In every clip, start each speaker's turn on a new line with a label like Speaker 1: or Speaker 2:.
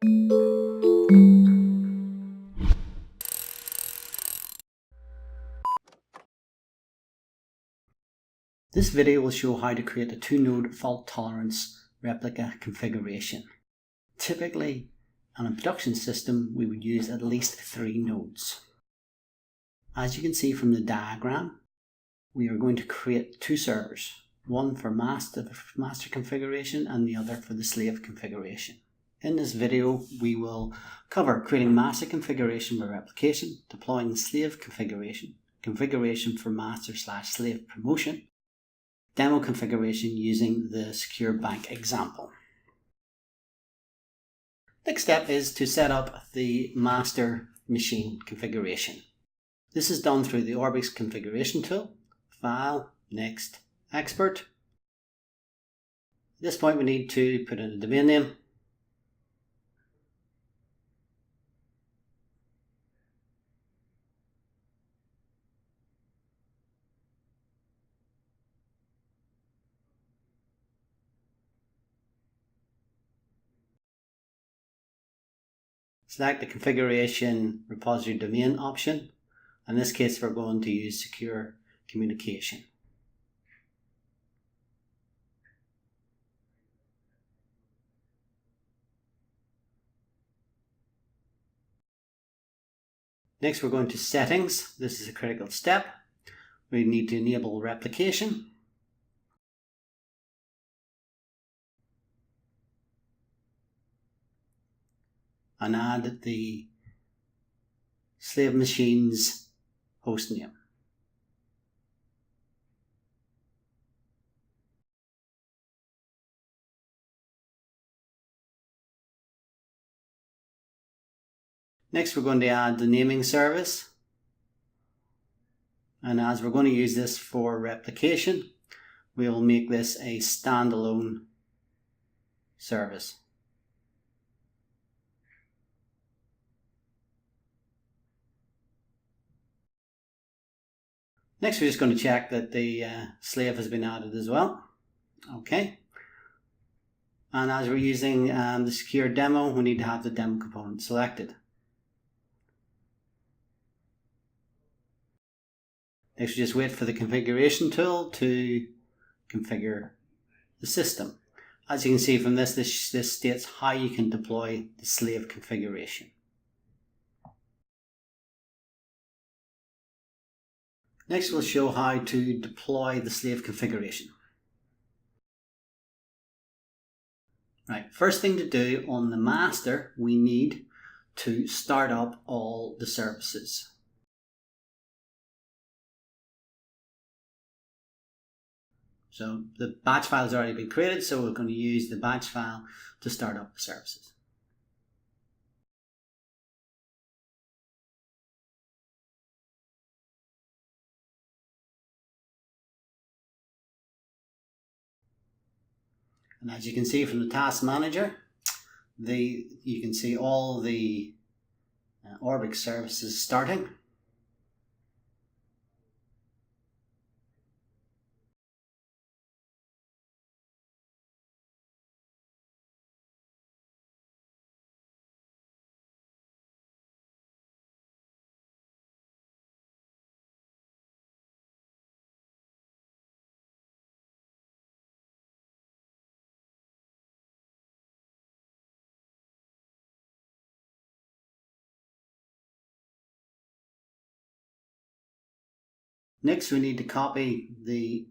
Speaker 1: This video will show how to create a 2-node fault tolerance replica configuration. Typically, on a production system, we would use at least 3 nodes. As you can see from the diagram, we are going to create 2 servers, one for master configuration and the other for the slave configuration. In this video, we will cover creating master configuration for replication, deploying the slave configuration, configuration for master/slave promotion, demo configuration using the secure bank example. Next step is to set up the master machine configuration. This is done through the Orbix configuration tool, File, Next, Export. At this point we need to put in a domain name. Select the configuration repository domain option. In this case, we're going to use secure communication. Next, we're going to settings. This is a critical step. We need to enable replication. And add the slave machine's host name. Next, we're going to add the naming service. And as we're going to use this for replication, we will make this a standalone service. Next, we're just going to check that the slave has been added as well. Okay. And as we're using the secure demo, we need to have the demo component selected. Next, we just wait for the configuration tool to configure the system. As you can see from this states how you can deploy the slave configuration. Next, we'll show how to deploy the slave configuration. Right, first thing to do on the master, we need to start up all the services. So the batch file has already been created, so we're going to use the batch file to start up the services. And as you can see from the task manager, you can see all the Orbix services starting. Next, we need to copy the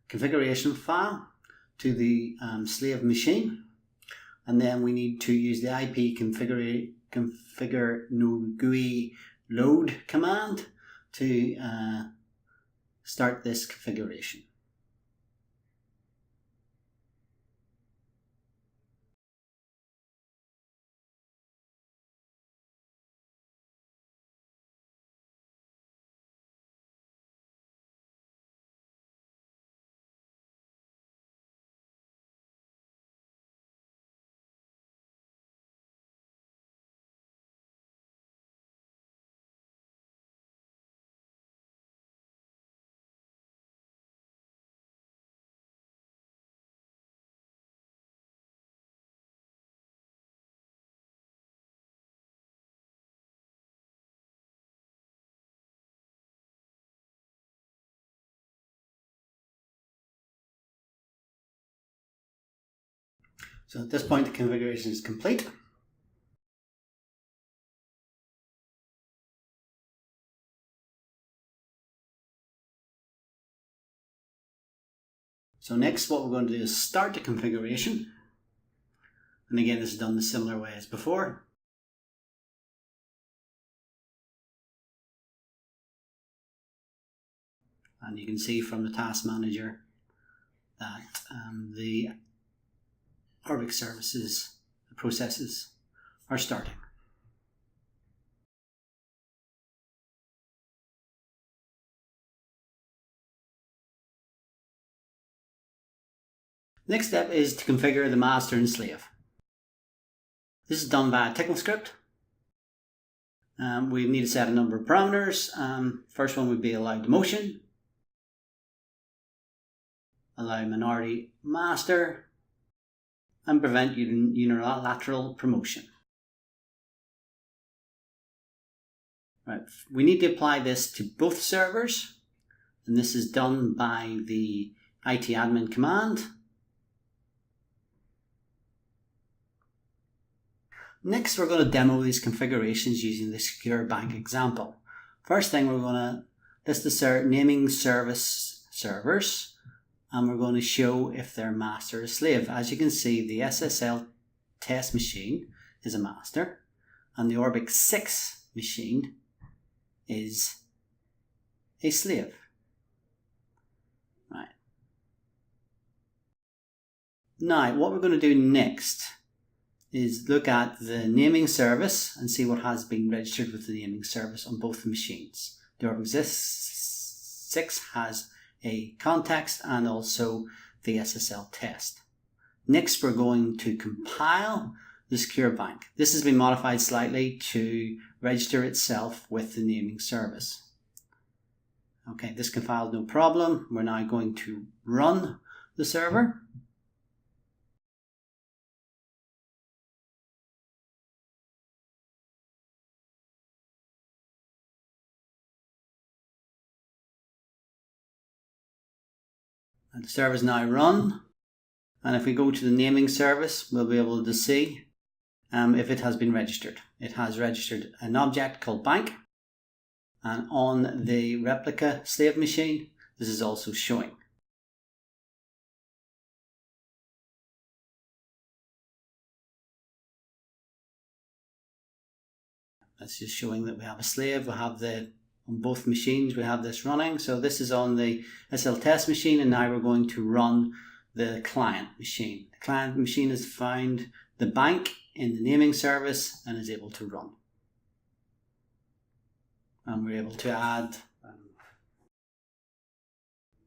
Speaker 1: configuration file to the slave machine, and then we need to use the IP configure no GUI load command to start this configuration. So at this point the configuration is complete. So next what we're going to do is start the configuration. And again, this is done the similar way as before. And you can see from the task manager that the Orbix services, the processes are starting. Next step is to configure the master and slave. This is done via technical script. We need to set a number of parameters. First one would be allow demotion, allow minority master, and prevent unilateral promotion. Right. We need to apply this to both servers, and this is done by the itadmin command. Next, we're going to demo these configurations using the secure bank example. First thing, we're going to list the naming service servers, and we're going to show if they're master or slave. As you can see, the SSL test machine is a master, and the Orbix 6 machine is a slave. Right. Now, what we're going to do next is look at the naming service and see what has been registered with the naming service on both machines. The Orbix 6 has a context and also the SSL test. Next, we're going to compile the secure bank. This has been modified slightly to register itself with the naming service. Okay, this compiled no problem. We're now going to run the server. And the server is now run, and if we go to the naming service, we'll be able to see if it has been registered. It has registered an object called bank, and on the replica slave machine, this is also showing. That's just showing that we have a slave. We have on both machines we have this running. So this is on the SSL test machine, and now we're going to run the client machine. The client machine has found the bank in the naming service and is able to run. And we're able to add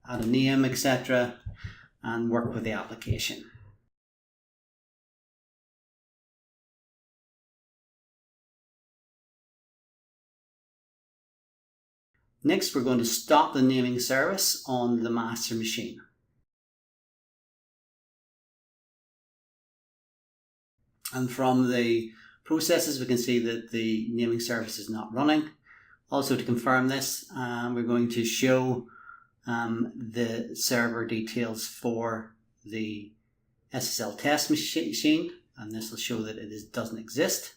Speaker 1: a name, etc., and work with the application. Next, we're going to stop the naming service on the master machine. And from the processes, we can see that the naming service is not running. Also, to confirm this, we're going to show the server details for the SSL test machine, and this will show that it doesn't exist.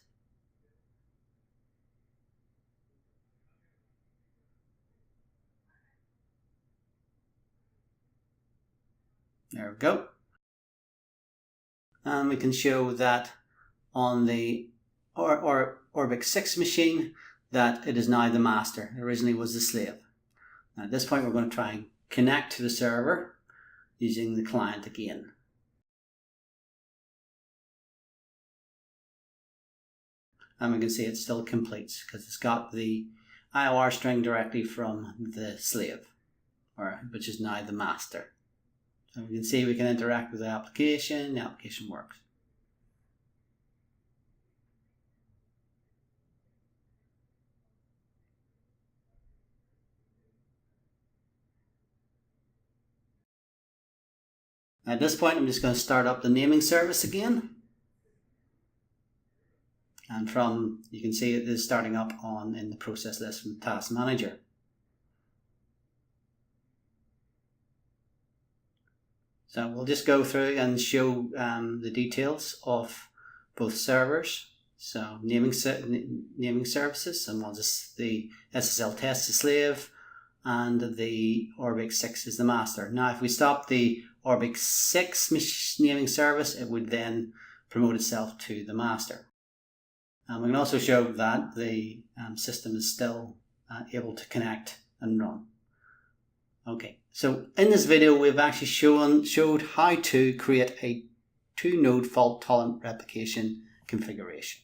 Speaker 1: There we go. And we can show that on the Orbix 6 machine that it is now the master. It originally was the slave. Now at this point we're going to try and connect to the server using the client again. And we can see it still completes because it's got the IOR string directly from the slave, which is now the master. So we can see we can interact with the application works. At this point, I'm just going to start up the naming service again. And you can see it is starting up in the process list from the task manager. So we'll just go through and show the details of both servers. So naming services, and we'll just the SSL test is slave, and the Orbix 6 is the master. Now, if we stop the Orbix 6 naming service, it would then promote itself to the master. And we can also show that the system is still able to connect and run. Okay, so in this video, we've actually showed how to create a 2-node fault-tolerant replication configuration.